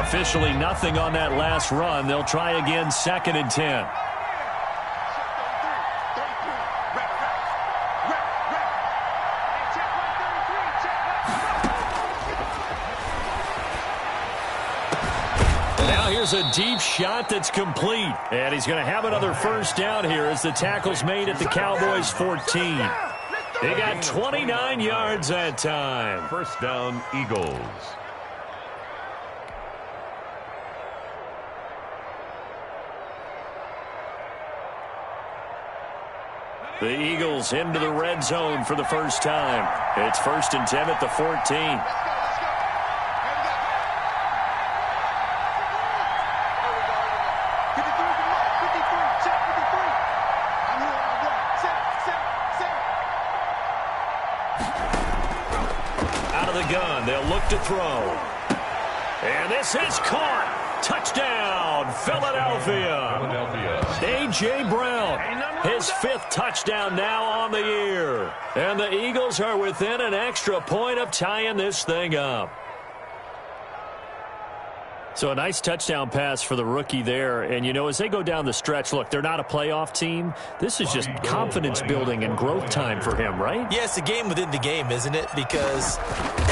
Officially nothing on that last run. They'll try again, 2nd and 10. Here's a deep shot that's complete. And he's going to have another first down here as the tackle's made at the Cowboys' 14. They got 29 yards that time. First down, Eagles. The Eagles into the red zone for the first time. It's 1st and 10 at the 14. Gun. They'll look to throw. And this is caught. Touchdown, Philadelphia. A.J. Brown, his 5th touchdown now on the year. And the Eagles are within an extra point of tying this thing up. So a nice touchdown pass for the rookie there. And, you know, as they go down the stretch, look, they're not a playoff team. This is just confidence building and growth time for him, right? Yeah, it's a game within the game, isn't it? Because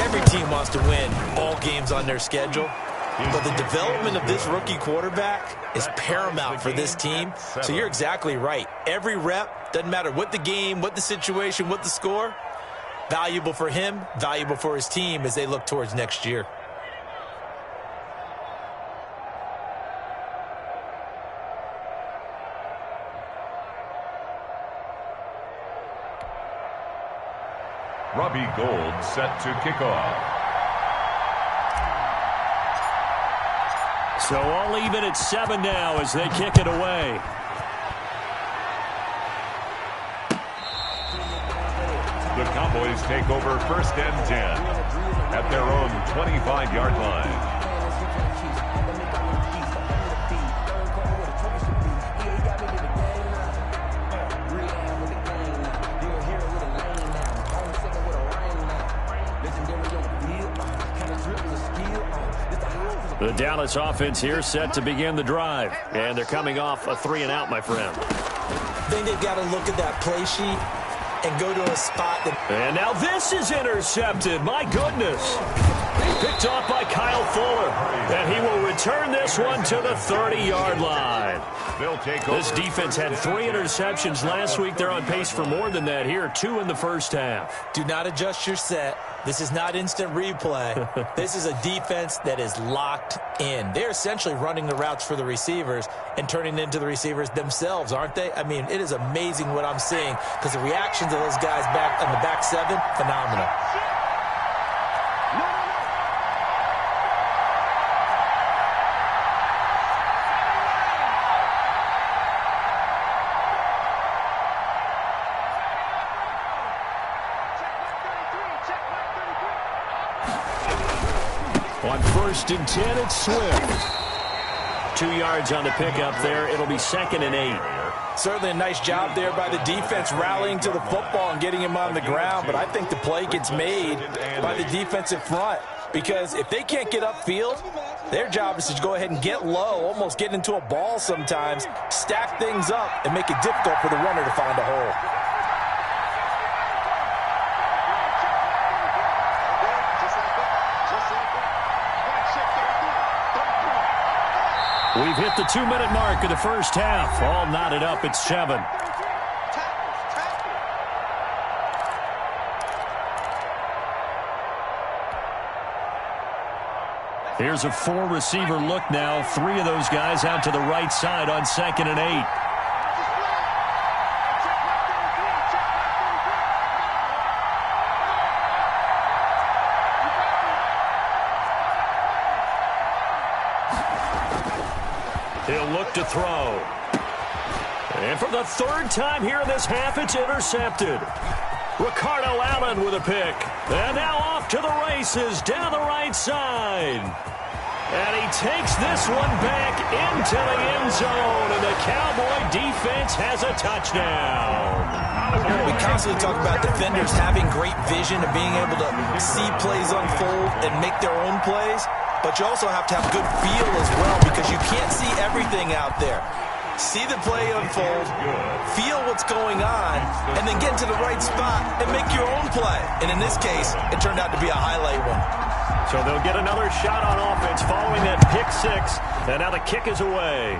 every team wants to win all games on their schedule. But the development of this rookie quarterback is paramount for this team. So you're exactly right. Every rep, doesn't matter what the game, what the situation, what the score, valuable for him, valuable for his team as they look towards next year. Robbie Gould set to kick off. So all even at 7 now as they kick it away. The Cowboys take over 1st and 10 at their own 25-yard line. The Dallas offense here set to begin the drive. And they're coming off a 3-and-out, my friend. I think they've got to look at that play sheet and go to a spot that... And now this is intercepted. My goodness. Picked off by Kyle Fuller. And he will return this one to the 30-yard line. This defense had 3 interceptions last week. They're on pace for more than that here. 2 in the first half. Do not adjust your set. This is not instant replay. This is a defense that is locked in. They're essentially running the routes for the receivers and turning into the receivers themselves, aren't they? I mean, it is amazing what I'm seeing because the reactions of those guys back in the back 7, phenomenal. On 1st and 10, it's Swift. 2 yards on the pickup there. It'll be 2nd and 8. Certainly a nice job there by the defense rallying to the football and getting him on the ground. But I think the play gets made by the defensive front. Because if they can't get upfield, their job is to go ahead and get low, almost get into a ball sometimes, stack things up, and make it difficult for the runner to find a hole. We've hit the 2-minute mark of the first half. All knotted up at 7. Here's a 4-receiver look now. 3 of those guys out to the right side on 2nd and 8. He'll look to throw. And for the 3rd time here in this half, it's intercepted. Ricardo Allen with a pick. And now off to the races down the right side. And he takes this one back into the end zone. And the Cowboy defense has a touchdown. We constantly talk about defenders having great vision and being able to see plays unfold and make their own plays. but you also have to have good feel as well because you can't see everything out there. See the play unfold, feel what's going on, and then get to the right spot and make your own play. And in this case, it turned out to be a highlight one. So they'll get another shot on offense following that pick six, and now the kick is away.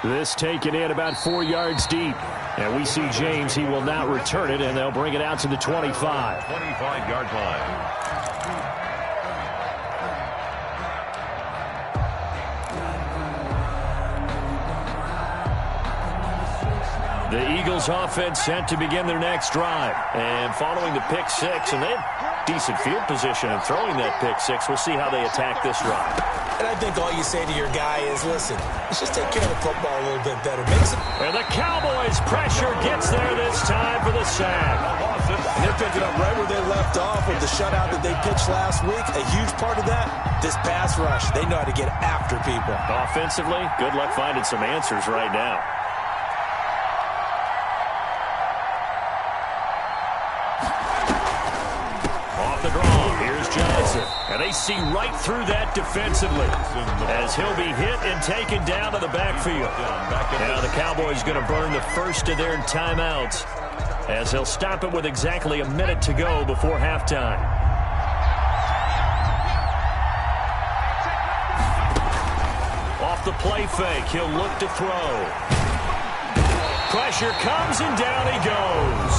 This taken in about 4 yards deep. And we see James, he will now return it, and they'll bring it out to the 25. 25-yard line. The Eagles offense set to begin their next drive. And following the pick six, and they have decent field position in throwing that pick six. We'll see how they attack this drive. And I think all you say to your guy is, listen, let's just take care of the football a little bit better. And the Cowboys' pressure gets there this time for the sack. And they're picking up right where they left off with the shutout that they pitched last week. A huge part of that, this pass rush. They know how to get after people. Offensively, good luck finding some answers right now. The draw. Here's Johnson. And they see right through that defensively as he'll be hit and taken down to the backfield. Now the Cowboys going to burn the first of their timeouts as they'll stop it with exactly a minute to go before halftime. Off the play fake, he'll look to throw. Pressure comes and down he goes.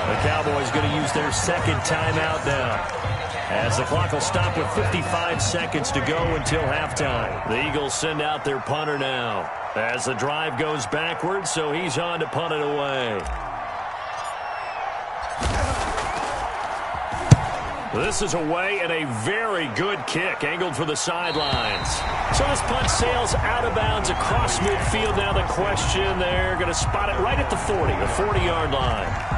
The Cowboys going to use their second timeout now, as the clock will stop with 55 seconds to go until halftime. The Eagles send out their punter now as the drive goes backwards, so he's on to punt it away. This is away and a very good kick angled for the sidelines. So this punt sails out of bounds across midfield. Now the question, they're going to spot it right at the 40, the 40-yard line.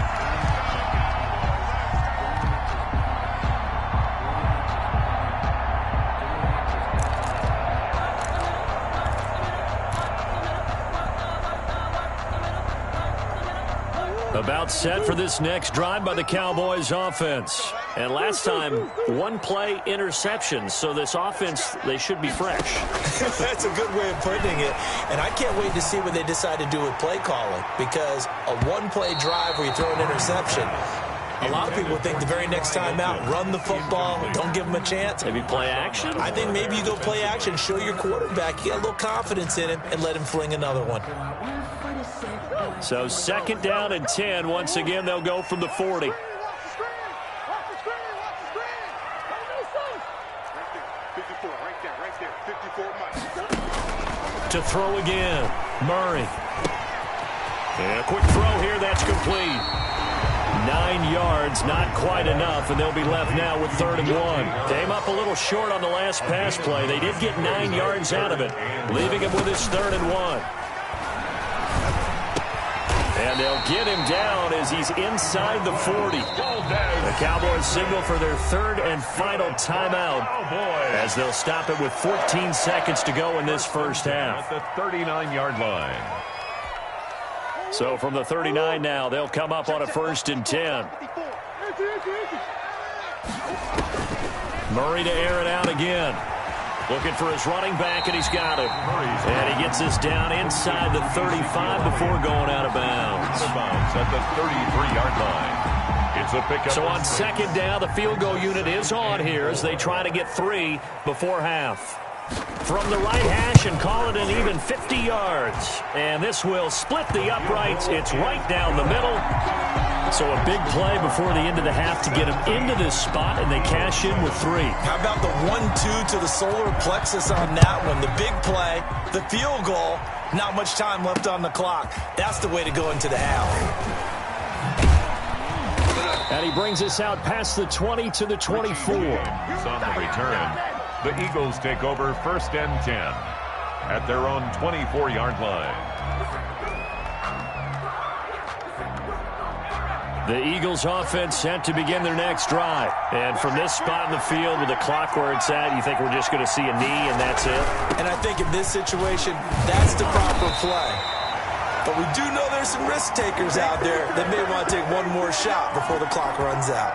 About set for this next drive by the Cowboys offense. And last time, one play interception. So this offense, they should be fresh. That's a good way of putting it. And I can't wait to see what they decide to do with play calling. Because a one-play drive where you throw an interception, a lot of people think the very next time out, run the football, don't give them a chance. Maybe play action? I think maybe you go play action, show your quarterback, you get a little confidence in him, and let him fling another one. So second down and 10. Once again, they'll go from the 40. To throw again, Murray. And a quick throw here, that's complete. 9 yards, not quite enough, and they'll be left now with 3rd and 1. Came up a little short on the last pass play. They did get 9 yards out of it, leaving him with his 3rd and 1. And they'll get him down as he's inside the 40. The Cowboys signal for their 3rd and final timeout as they'll stop it with 14 seconds to go in this first half. At the 39-yard line. So from the 39 now, they'll come up on a 1st and 10. Murray to air it out again. Looking for his running back, and he's got it. And he gets this down inside the 35 before going out of bounds. At the 33-yard line. It's a pickup. So on second down, the field goal unit is on here as they try to get 3 before half. From the right hash and call it an even 50 yards. And this will split the uprights. It's right down the middle. So a big play before the end of the half to get them into this spot, and they cash in with 3. How about the 1-2 to the solar plexus on that one? The big play, the field goal, not much time left on the clock. That's the way to go into the half. And he brings us out past the 20 to the 24. On the return, the Eagles take over 1st and 10 at their own 24-yard line. The Eagles offense set to begin their next drive. And from this spot in the field with the clock where it's at, you think we're just going to see a knee and that's it? And I think in this situation, that's the proper play. But we do know there's some risk takers out there that may want to take one more shot before the clock runs out.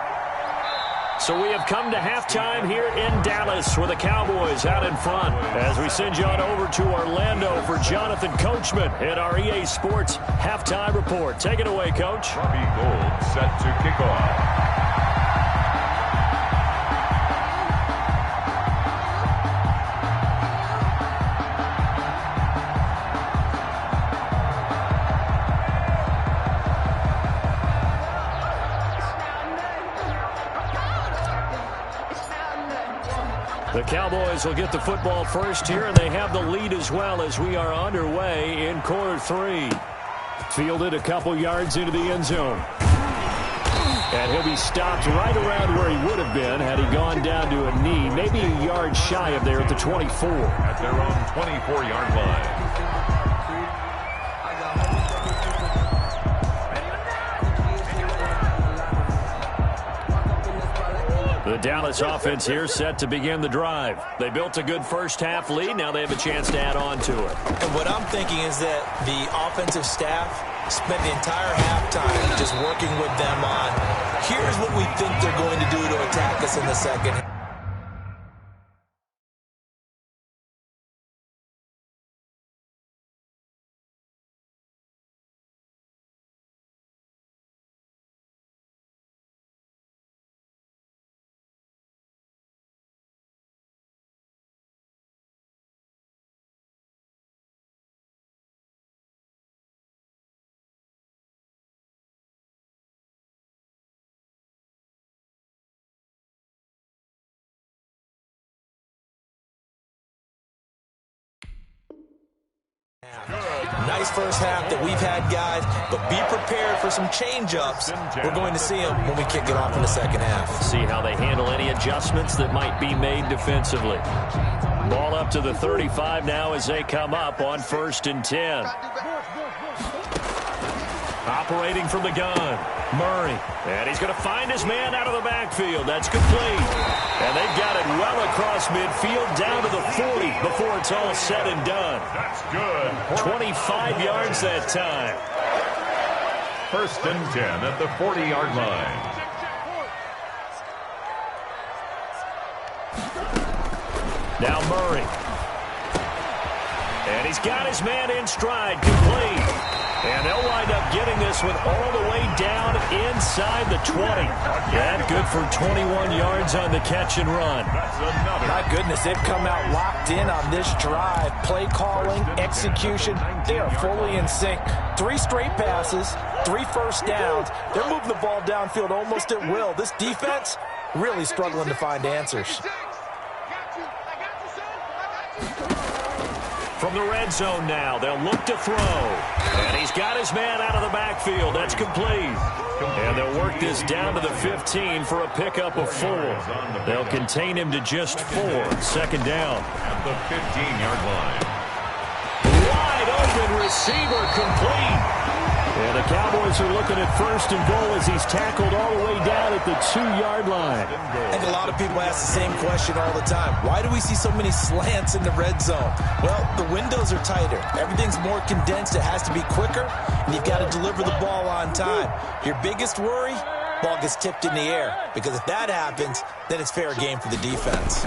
So we have come to halftime here in Dallas with the Cowboys out in front as we send you on over to Orlando for Jonathan Coachman in our EA Sports Halftime Report. Take it away, Coach. Robbie Gould set to kick off. The Cowboys will get the football first here, and they have the lead as well as we are underway in quarter 3. Fielded a couple yards into the end zone. And he'll be stopped right around where he would have been had he gone down to a knee, maybe a yard shy of there at the 24. At their own 24-yard line. The Dallas offense here set to begin the drive. They built a good first-half lead. Now they have a chance to add on to it. And what I'm thinking is that the offensive staff spent the entire halftime just working with them on, here's what we think they're going to do to attack us in the second half. Nice first half that we've had, guys, but be prepared for some change-ups. We're going to see them when we kick it off in the second half. See how they handle any adjustments that might be made defensively. Ball up to the 35 now as they come up on 1st and 10. Operating from the gun, Murray. And he's going to find his man out of the backfield. That's complete. And they've got it well across midfield down to the 40 before it's all said and done. That's good. 25 yards that time. 1st and 10 at the 40-yard line. Now Murray. And he's got his man in stride, complete. And they'll wind up getting this one all the way down inside the 20. And good for 21 yards on the catch and run. My goodness, they've come out locked in on this drive. Play calling, execution, they are fully in sync. 3 straight passes, 3 first downs. They're moving the ball downfield almost at will. This defense really struggling to find answers. From the red zone now, they'll look to throw. And he's got his man out of the backfield. That's complete. And they'll work this down to the 15 for a pickup of 4. They'll contain him to just 4. 2nd down. At the 15-yard line. Wide open receiver, complete. And the Cowboys are looking at 1st and goal as he's tackled all the way down at the 2-yard line. And a lot of people ask the same question all the time. Why do we see so many slants in the red zone? Well, the windows are tighter. Everything's more condensed. It has to be quicker, and you've got to deliver the ball on time. Your biggest worry? Ball gets tipped in the air, because if that happens, then it's fair game for the defense.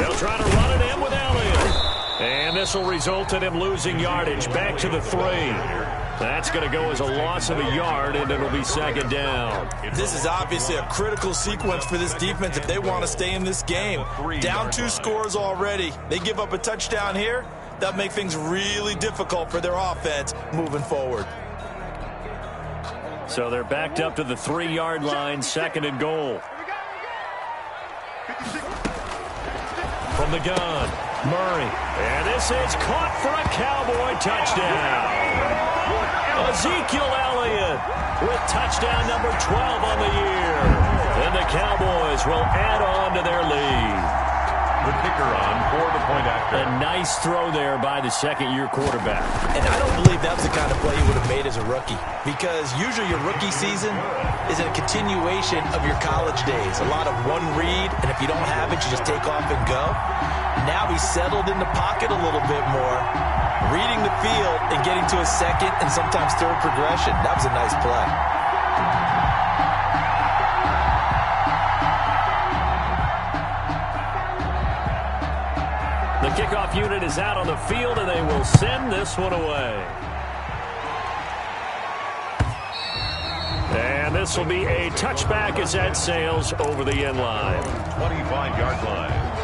They'll try to run it in with Elliott. And this will result in him losing yardage back to the 3. That's going to go as a loss of a yard, and it'll be 2nd down. This is obviously a critical sequence for this defense if they want to stay in this game. Down 2 scores already. They give up a touchdown here. That'll make things really difficult for their offense moving forward. So they're backed up to the 3-yard line, 2nd and goal. From the gun, Murray. And this is caught for a Cowboy touchdown. Ezekiel Elliott with touchdown number 12 on the year. And the Cowboys will add on to their lead. The kicker on for the point after. A nice throw there by the 2nd-year quarterback. And I don't believe that's the kind of play he would have made as a rookie, because usually your rookie season is a continuation of your college days. A lot of one read, and if you don't have it, you just take off and go. Now he's settled in the pocket a little bit more, reading the field and getting to a 2nd and sometimes 3rd progression. That was a nice play. kickoff unit is out on the field, and they will send this one away. And this will be a touchback as that sails over the end line. 25-yard line.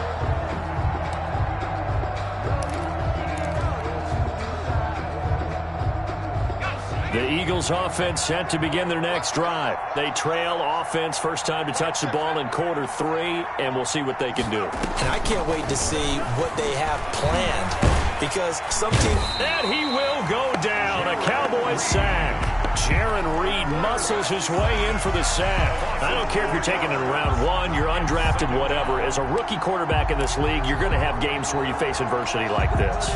The Eagles offense set to begin their next drive. They trail offense, first time to touch the ball in quarter 3, and we'll see what they can do. And I can't wait to see what they have planned, because some team... And he will go down, a Cowboys sack. Jaron Reed muscles his way in for the sack. I don't care if you're taking it in round 1, you're undrafted, whatever. As a rookie quarterback in this league, you're going to have games where you face adversity like this.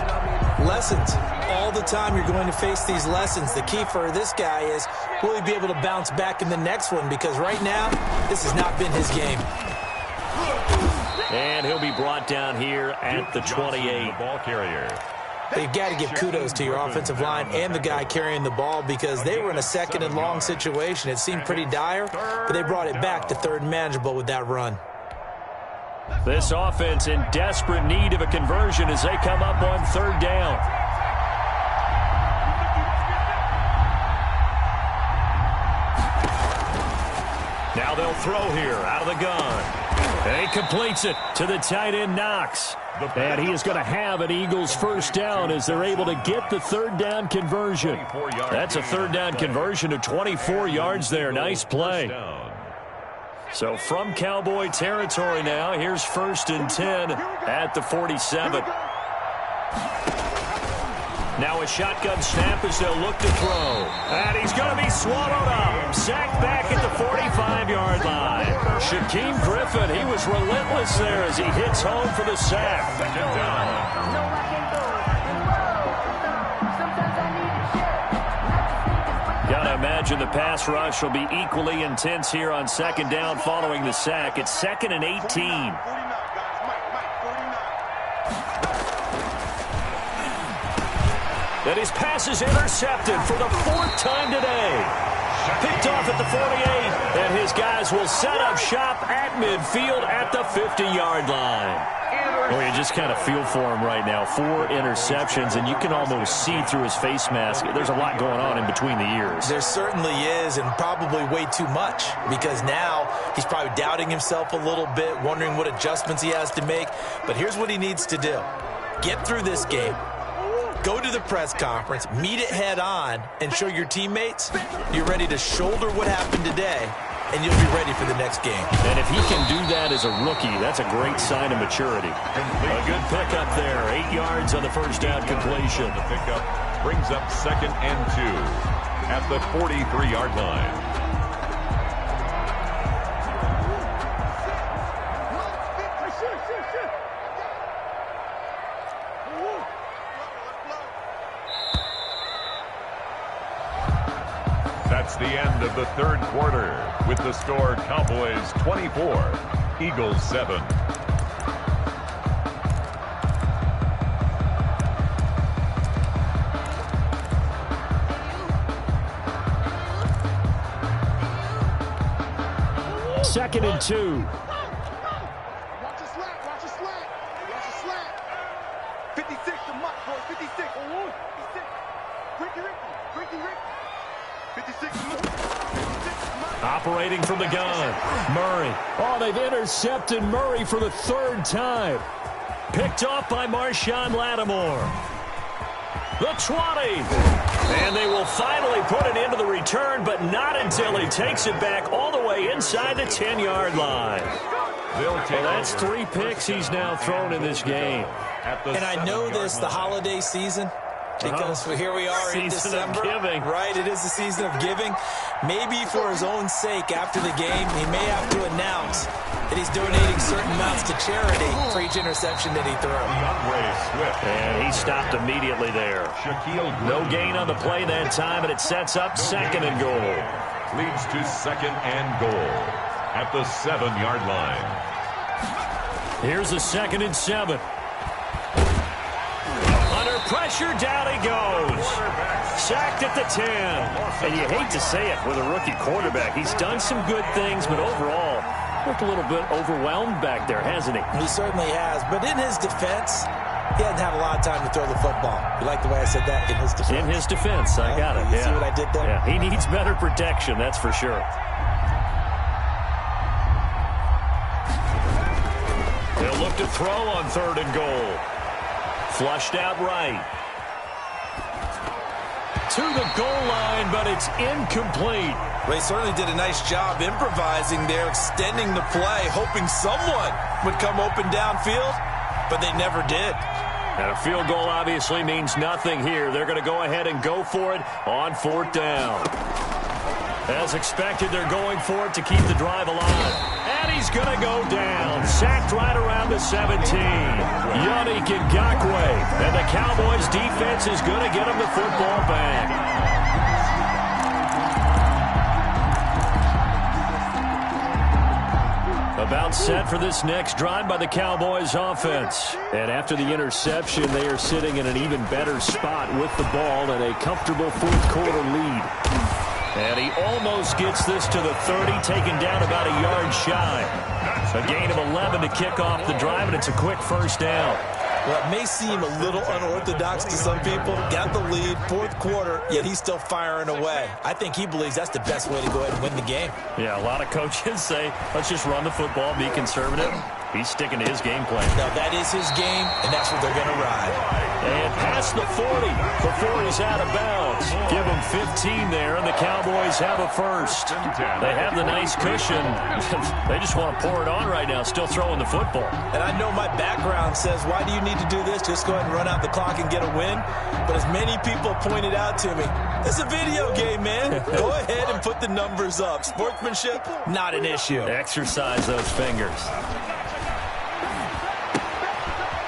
Lessons. All the time you're going to face these lessons. The key for this guy is, will he be able to bounce back in the next one? Because right now, this has not been his game. And he'll be brought down here at the 28. Ball carrier. But you've got to give kudos to your offensive line and the guy carrying the ball, because they were in a second and long situation. It seemed pretty dire, but they brought it back to third and manageable with that run. This offense in desperate need of a conversion as they come up on third down. Now they'll throw here out of the gun. And he completes it to the tight end, Knox. And he is going to have an Eagles first down as they're able to get the third down conversion. That's a third down conversion of 24 yards there. Nice play. So from Cowboy territory now, here's 1st and 10 at the 47. Now a shotgun snap as they'll look to throw. And he's going to be swallowed up. Sacked back at the 45-yard line. Shaquem Griffin, he was relentless there as he hits home for the sack. Second down. Gotta imagine the pass rush will be equally intense here on second down following the sack. It's 2nd and 18. And his pass is intercepted for the 4th time today. Picked off at the 48, and his guys will set up shop at midfield at the 50-yard line. Well, you just kind of feel for him right now. 4 interceptions, and you can almost see through his face mask. There's a lot going on in between the ears. There certainly is, and probably way too much, because now he's probably doubting himself a little bit, wondering what adjustments he has to make. But here's what he needs to do. Get through this game. Go to the press conference, meet it head on, and show your teammates you're ready to shoulder what happened today, and you'll be ready for the next game. And if he can do that as a rookie, that's a great sign of maturity. A good pickup there. 8 yards on the first down completion. The pickup brings up 2nd and 2 at the 43-yard line. That's the end of the third quarter with the score Cowboys 24, Eagles 7. Second and 2. Watch a slack, watch a slack. Watch a slack. 56 to Mike, boy. 56. 56. Ricky. 56 to Mike. 56 to Mike. Operating from the gun. Murray. Oh, they've intercepted Murray for the 3rd time. Picked off by Marshawn Lattimore. The 20. And they will finally put it into the return, but not until he takes it back all the way inside the 10-yard line. Well, that's 3 picks he's now thrown in this game. And I know this, the holiday season, because here we are in December. Season of giving. Right, it is the season of giving. Maybe for his own sake, after the game, he may have to announce that he's donating certain amounts to charity for each interception that he threw. And he stopped immediately there. No gain on the play that time, and it sets up 2nd and goal. Leads to 2nd and goal at the 7-yard line. Here's a 2nd and 7. Under pressure, down he goes. Sacked at the 10. And you hate to say it with a rookie quarterback. He's done some good things, but overall, looked a little bit overwhelmed back there, hasn't he? He certainly has. But in his defense, He hadn't had a lot of time to throw the football. You like the way I said that? In his defense. In his defense, I got it. You see what I did there? Yeah, he needs better protection, that's for sure. They'll look to throw on 3rd and goal. Flushed out right. To the goal line, but it's incomplete. They certainly did a nice job improvising there, extending the play, hoping someone would come open downfield, but they never did. And a field goal obviously means nothing here. They're going to go ahead and go for it on 4th down. As expected, they're going for it to keep the drive alive. And he's going to go down. Sacked right around the 17. Yannick Ngakoue. And the Cowboys defense is going to get him the football back. About set for this next drive by the Cowboys offense. And after the interception, they are sitting in an even better spot with the ball and a comfortable 4th quarter lead. And he almost gets this to the 30, taken down about a yard shy. A gain of 11 to kick off the drive, and it's a quick 1st down. Well, it may seem a little unorthodox to some people. Got the lead, 4th quarter, yet he's still firing away. I think he believes that's the best way to go ahead and win the game. Yeah, a lot of coaches say, let's just run the football, be conservative. He's sticking to his game plan. Now, that is his game, and that's what they're going to ride. And past the 40 before he's out of bounds. Give him 15 there, and the Cowboys have a first. They have the nice cushion. They just want to pour it on right now, still throwing the football. And I know my background says, why do you need to do this? Just go ahead and run out the clock and get a win. But as many people pointed out to me, it's a video game, man. Go ahead and put the numbers up. Sportsmanship, not an issue. Exercise those fingers.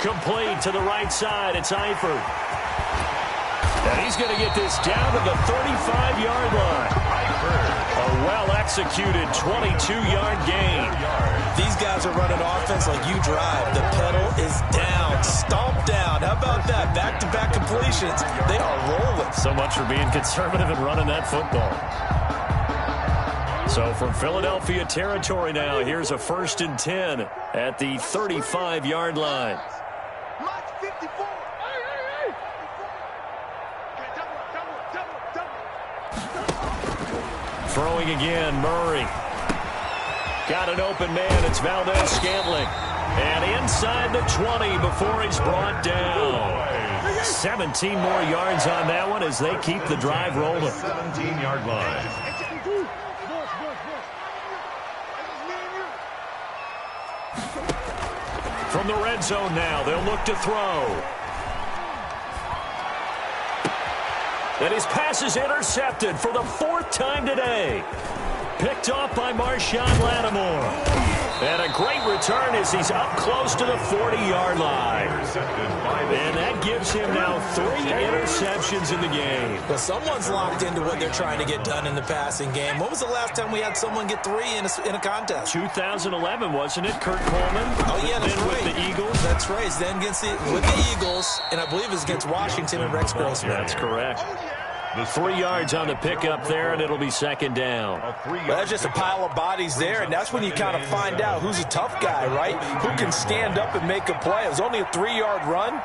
Complete to the right side. It's Eifert. And he's going to get this down to the 35-yard line. A well-executed 22-yard gain. These guys are running offense like you drive. The pedal is down, stomped down. How about that? Back-to-back completions. They are rolling. So much for being conservative and running that football. So from Philadelphia territory now, here's a 1st and 10 at the 35-yard line. Throwing again, Murray. Got an open man. It's Valdez-Scantling. And inside the 20 before he's brought down. 17 more yards on that one as they keep the drive rolling. 17-yard line. From the red zone now, they'll look to throw. And his pass is intercepted for the 4th time today. Picked off by Marshawn Lattimore. And a great return as he's up close to the 40-yard line. And that gives him now 3 interceptions in the game. Well, someone's locked into what they're trying to get done in the passing game. When was the last time we had someone get 3 in a contest? 2011, wasn't it? Kurt Coleman. Oh, yeah, that's then right. With the Eagles. That's right. It's then with the Eagles, and I believe it's against Washington and Rex Grossman. That's correct. 3 yards on the pickup there, and it'll be 2nd down. Well, that's just a pile of bodies there, and that's when you kind of find out who's a tough guy, right? Who can stand up and make a play. It was only a 3-yard run,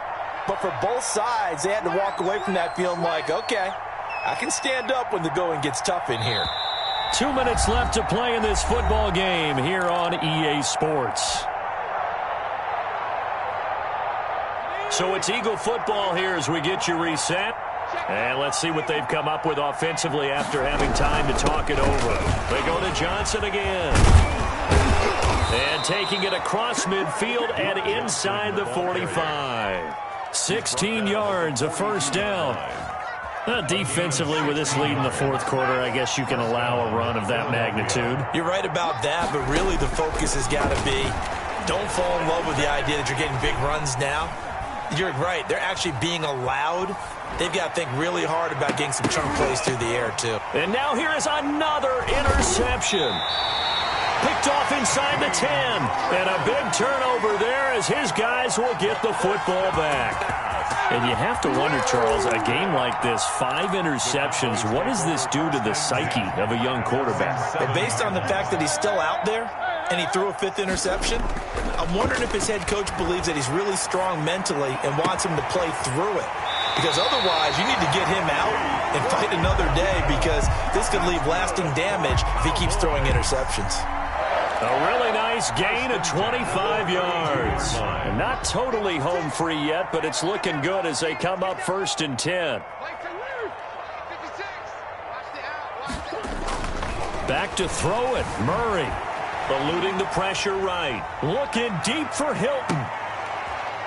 but for both sides, they had to walk away from that feeling like, okay, I can stand up when the going gets tough in here. 2 minutes left to play in this football game here on EA Sports. So it's Eagle football here as we get you reset. And let's see what they've come up with offensively after having time to talk it over. They go to Johnson again. And taking it across midfield and inside the 45. 16 yards, a 1st down. Defensively, with this lead in the 4th quarter, I guess you can allow a run of that magnitude. You're right about that, but really the focus has got to be don't fall in love with the idea that you're getting big runs now. You're right. They're actually being allowed. They've got to think really hard about getting some chunk plays through the air, too. And now here is another interception. Picked off inside the 10. And a big turnover there as his guys will get the football back. And you have to wonder, Charles, a game like this, 5 interceptions, what does this do to the psyche of a young quarterback? Well, based on the fact that he's still out there, and he threw a 5th interception. I'm wondering if his head coach believes that he's really strong mentally and wants him to play through it. Because otherwise, you need to get him out and fight another day, because this could leave lasting damage if he keeps throwing interceptions. A really nice gain of 25 yards. And not totally home free yet, but it's looking good as they come up 1st and 10. Back to throw it. Murray eluding the pressure right. Looking deep for Hilton.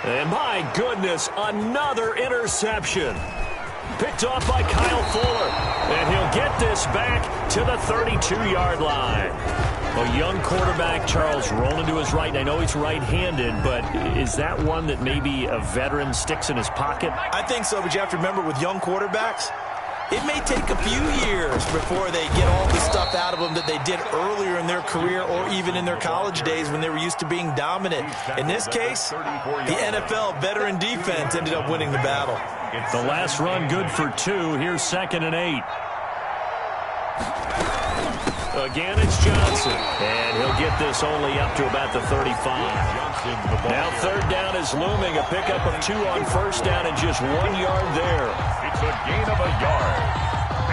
And my goodness, another interception. Picked off by Kyle Fuller. And he'll get this back to the 32-yard line. A young quarterback, Charles, rolling to his right. I know he's right-handed, but is that one that maybe a veteran sticks in his pocket? I think so, but you have to remember, with young quarterbacks, it may take a few years before they get all the stuff out of them that they did earlier in their career or even in their college days when they were used to being dominant. In this case, the NFL veteran defense ended up winning the battle. The last run good for 2. Here's 2nd and 8. Again, it's Johnson. And he'll get this only up to about the 35. Now 3rd down is looming. A pickup of 2 on 1st down and just 1 yard there. It's a gain of a yard.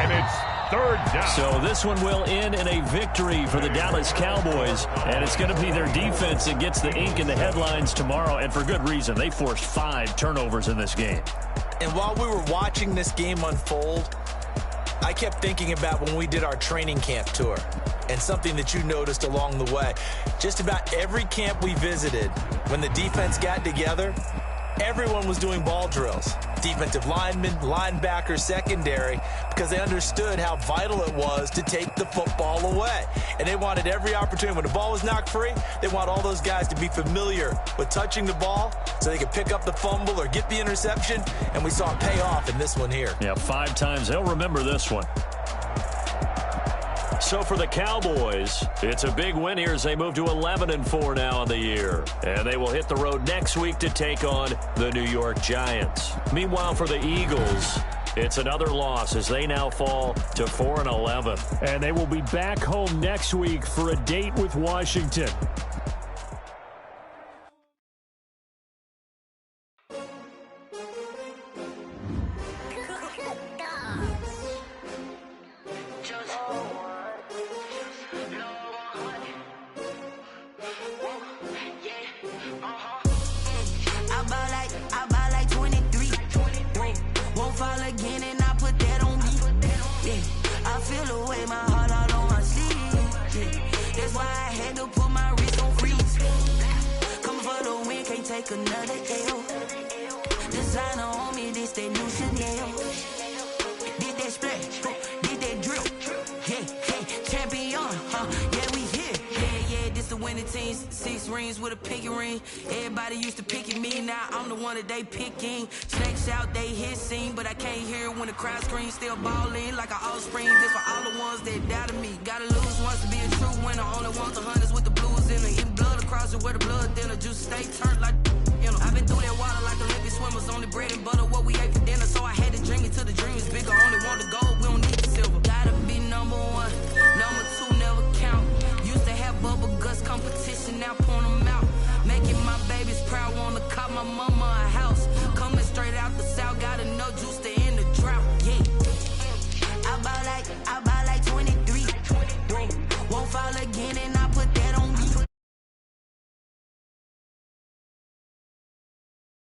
And it's 3rd down. So this one will end in a victory for the Dallas Cowboys. And it's going to be their defense that gets the ink in the headlines tomorrow. And for good reason. They forced 5 turnovers in this game. And while we were watching this game unfold, I kept thinking about when we did our training camp tour, and something that you noticed along the way. Just about every camp we visited, when the defense got together, everyone was doing ball drills. Defensive linemen, linebackers, secondary, because they understood how vital it was to take the football away. And they wanted every opportunity. When the ball was knocked free, they want all those guys to be familiar with touching the ball so they could pick up the fumble or get the interception. And we saw it pay off in this one here. Yeah, 5 times. They'll remember this one. So for the Cowboys, it's a big win here as they move to 11-4 now on the year. And they will hit the road next week to take on the New York Giants. Meanwhile, for the Eagles, it's another loss as they now fall to 4-11. And they will be back home next week for a date with Washington. Another L. Designer on me, this that new Chanel. Did that splash, did that drip. Yeah, champion, yeah, we here. Yeah, this the winning team. 6 rings with a pinky ring. Everybody used to picking me, now I'm the one that they picking. Snakes out, they hit scene, but I can't hear when the crowd screams. Still ballin' like an offspring. This for all the ones that doubted me. Gotta lose once to be a true winner. Only want the hunters with the blues in it. In blood across it, where the blood then the juice stay turned like. I've been through that water like Olympic swimmers. Only bread and butter, what we ate for dinner. So I had to drink it till the dream is bigger. Only want the gold, we don't need the silver. Gotta be number 1, number 2 never count. Used to have bubble guts competition, now point them out. Making my babies proud, wanna cop my mama a house. Coming straight out the south, got enough juice to end the drought. Yeah, I buy like 23. Won't fall again, and I put